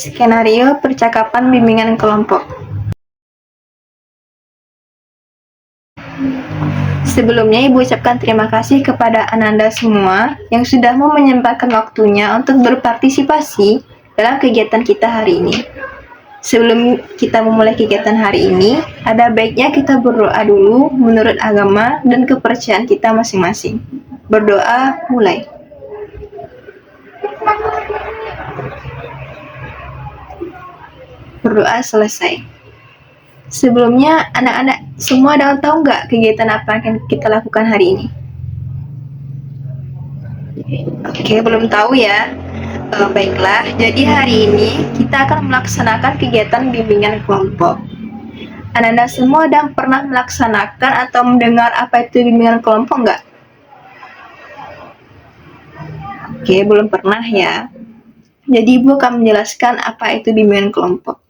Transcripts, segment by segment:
Skenario percakapan bimbingan kelompok. Sebelumnya Ibu ucapkan terima kasih kepada Ananda semua yang sudah mau menyempatkan waktunya untuk berpartisipasi dalam kegiatan kita hari ini. Sebelum kita memulai kegiatan hari ini, ada baiknya kita berdoa dulu menurut agama dan kepercayaan kita masing-masing. Berdoa, mulai. Berdoa selesai. Sebelumnya, anak-anak semua ada tahu nggak kegiatan apa yang kita lakukan hari ini? Oke, belum tahu ya. Baiklah, jadi hari ini kita akan melaksanakan kegiatan bimbingan kelompok. Ananda semua dan pernah melaksanakan atau mendengar apa itu bimbingan kelompok nggak? Oke, belum pernah ya. Jadi Ibu akan menjelaskan apa itu bimbingan kelompok.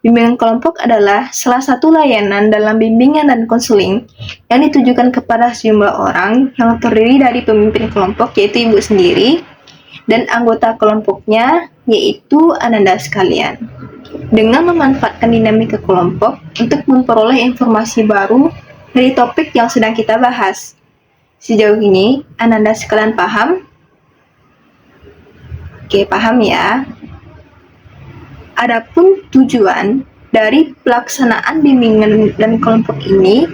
Bimbingan kelompok adalah salah satu layanan dalam bimbingan dan konseling yang ditujukan kepada sejumlah orang yang terdiri dari pemimpin kelompok yaitu Ibu sendiri dan anggota kelompoknya yaitu Ananda sekalian. Dengan memanfaatkan dinamika kelompok untuk memperoleh informasi baru dari topik yang sedang kita bahas. Sejauh ini, Ananda sekalian paham? Oke, paham ya. Adapun tujuan dari pelaksanaan bimbingan dan kelompok ini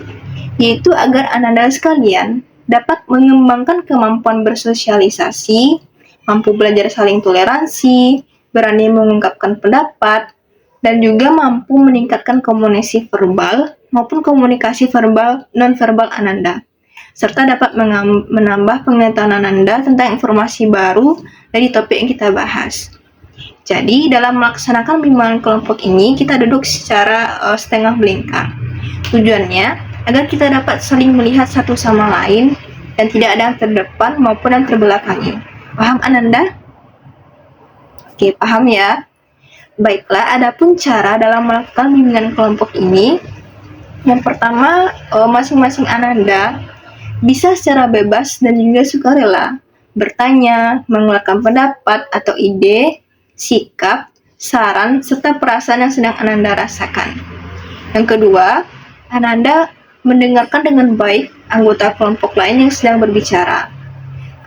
yaitu agar Ananda sekalian dapat mengembangkan kemampuan bersosialisasi, mampu belajar saling toleransi, berani mengungkapkan pendapat, dan juga mampu meningkatkan komunikasi verbal maupun komunikasi verbal non-verbal Ananda, serta dapat menambah pengetahuan Ananda tentang informasi baru dari topik yang kita bahas. Jadi, dalam melaksanakan bimbingan kelompok ini, kita duduk secara setengah melingkar. Tujuannya, agar kita dapat saling melihat satu sama lain dan tidak ada yang terdepan maupun yang terbelakangi. Paham Ananda? Oke, paham ya? Baiklah, adapun cara dalam melakukan bimbingan kelompok ini. Yang pertama, masing-masing Ananda bisa secara bebas dan juga sukarela bertanya, mengeluarkan pendapat atau ide, sikap, saran, serta perasaan yang sedang Ananda rasakan. Yang kedua, Ananda mendengarkan dengan baik anggota kelompok lain yang sedang berbicara.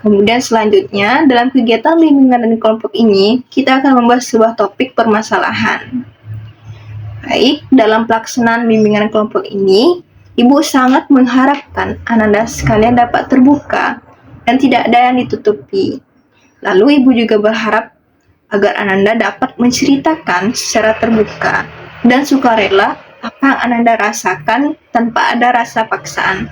Kemudian selanjutnya, dalam kegiatan bimbingan dan kelompok ini, kita akan membahas sebuah topik permasalahan. Baik, dalam pelaksanaan bimbingan kelompok ini, Ibu sangat mengharapkan Ananda sekalian dapat terbuka dan tidak ada yang ditutupi. Lalu Ibu juga berharap agar Ananda dapat menceritakan secara terbuka dan sukarela apa yang Ananda rasakan tanpa ada rasa paksaan.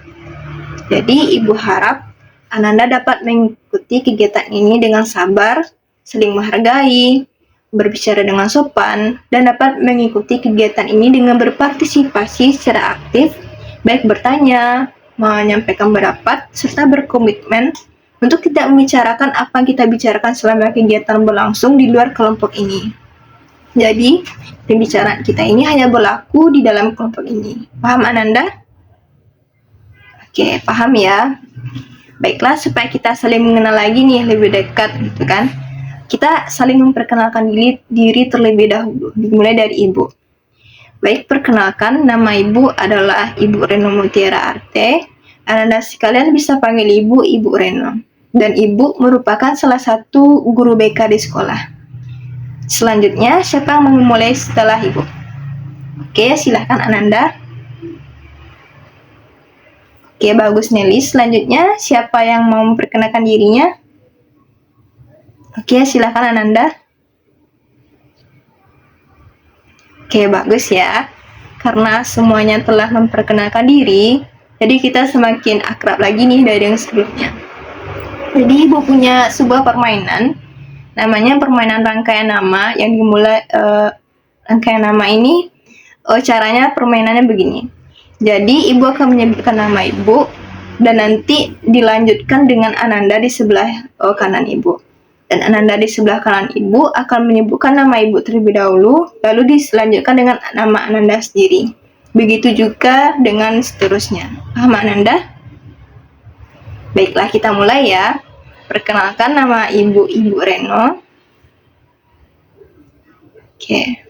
Jadi Ibu harap Ananda dapat mengikuti kegiatan ini dengan sabar, saling menghargai, berbicara dengan sopan, dan dapat mengikuti kegiatan ini dengan berpartisipasi secara aktif, baik bertanya, menyampaikan pendapat, serta berkomitmen untuk tidak membicarakan apa yang kita bicarakan selama kegiatan berlangsung di luar kelompok ini. Jadi, pembicaraan kita ini hanya berlaku di dalam kelompok ini. Paham Ananda? Oke, paham ya? Baiklah, supaya kita saling mengenal lagi nih lebih dekat gitu kan. Kita saling memperkenalkan diri terlebih dahulu, dimulai dari Ibu. Baik, perkenalkan, nama Ibu adalah Ibu Reno Mutiara Arte. Ananda sekalian bisa panggil Ibu Reno. Dan Ibu merupakan salah satu guru BK di sekolah. Selanjutnya, siapa yang mau memulai setelah Ibu? Oke, silahkan Ananda. Oke, bagus Nelly. Selanjutnya, siapa yang mau memperkenalkan dirinya? Oke, silakan Ananda. Oke, bagus ya. Karena semuanya telah memperkenalkan diri, jadi kita semakin akrab lagi nih dari yang sebelumnya. Jadi Ibu punya sebuah permainan, namanya permainan rangkaian nama yang dimulai rangkaian nama ini. Caranya permainannya begini. Jadi Ibu akan menyebutkan nama Ibu dan nanti dilanjutkan dengan Ananda di sebelah kanan Ibu. Dan Ananda di sebelah kanan Ibu akan menyebutkan nama Ibu terlebih dahulu, lalu diselanjutkan dengan nama Ananda sendiri. Begitu juga dengan seterusnya. Paham Ananda? Baiklah, kita mulai ya. Perkenalkan, nama Ibu Reno. Oke.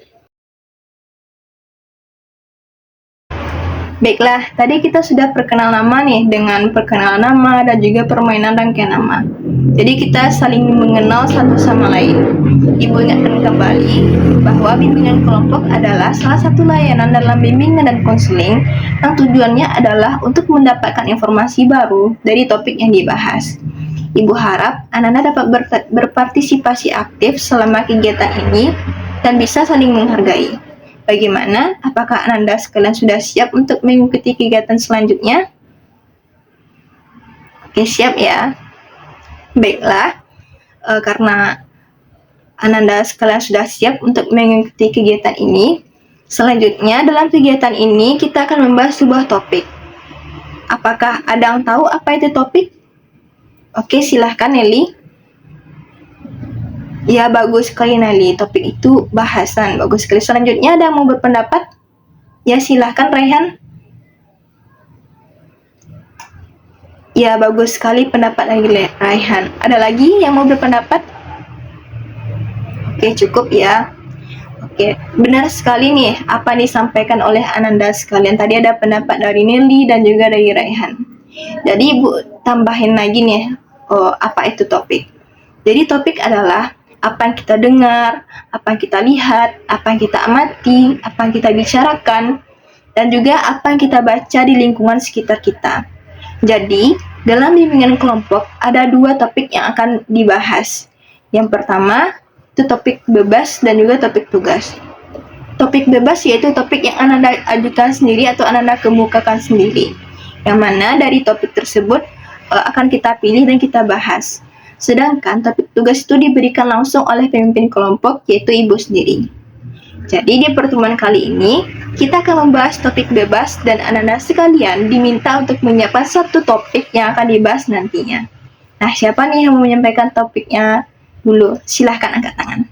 Baiklah, tadi kita sudah perkenal nama nih dengan perkenalan nama dan juga permainan rangkaian nama. Jadi kita saling mengenal satu sama lain. Ibu ingatkan kembali bahwa bimbingan kelompok adalah salah satu layanan dalam bimbingan dan konseling yang tujuannya adalah untuk mendapatkan informasi baru dari topik yang dibahas. Ibu harap anak-anak dapat berpartisipasi aktif selama kegiatan ini dan bisa saling menghargai. Bagaimana? Apakah Anda sekalian sudah siap untuk mengikuti kegiatan selanjutnya? Oke, siap ya. Baiklah, karena Anda sekalian sudah siap untuk mengikuti kegiatan ini, selanjutnya dalam kegiatan ini kita akan membahas sebuah topik. Apakah ada yang tahu apa itu topik? Oke, silahkan Nelly. Ya, bagus sekali Nelly. Topik itu bahasan. Bagus sekali. Selanjutnya ada yang mau berpendapat? Ya, silahkan Raihan. Ya, bagus sekali pendapat lagi Raihan. Ada lagi yang mau berpendapat? Oke, cukup ya. Oke, benar sekali nih apa yang disampaikan oleh Ananda sekalian. Tadi ada pendapat dari Nelly dan juga dari Raihan. Jadi Ibu tambahin lagi nih, apa itu topik. Jadi topik adalah apa yang kita dengar, apa yang kita lihat, apa yang kita amati, apa yang kita bicarakan, dan juga apa yang kita baca di lingkungan sekitar kita. Jadi, dalam bimbingan kelompok ada 2 topik yang akan dibahas. Yang pertama, itu topik bebas dan juga topik tugas. Topik bebas yaitu topik yang Anda ajukan sendiri atau Anda kemukakan sendiri. Yang mana dari topik tersebut akan kita pilih dan kita bahas. Sedangkan topik tugas itu diberikan langsung oleh pemimpin kelompok, yaitu Ibu sendiri. Jadi di pertemuan kali ini, kita akan membahas topik bebas dan anak-anak sekalian diminta untuk menyiapkan satu topik yang akan dibahas nantinya. Nah, siapa nih yang mau menyampaikan topiknya dulu? Silahkan angkat tangan.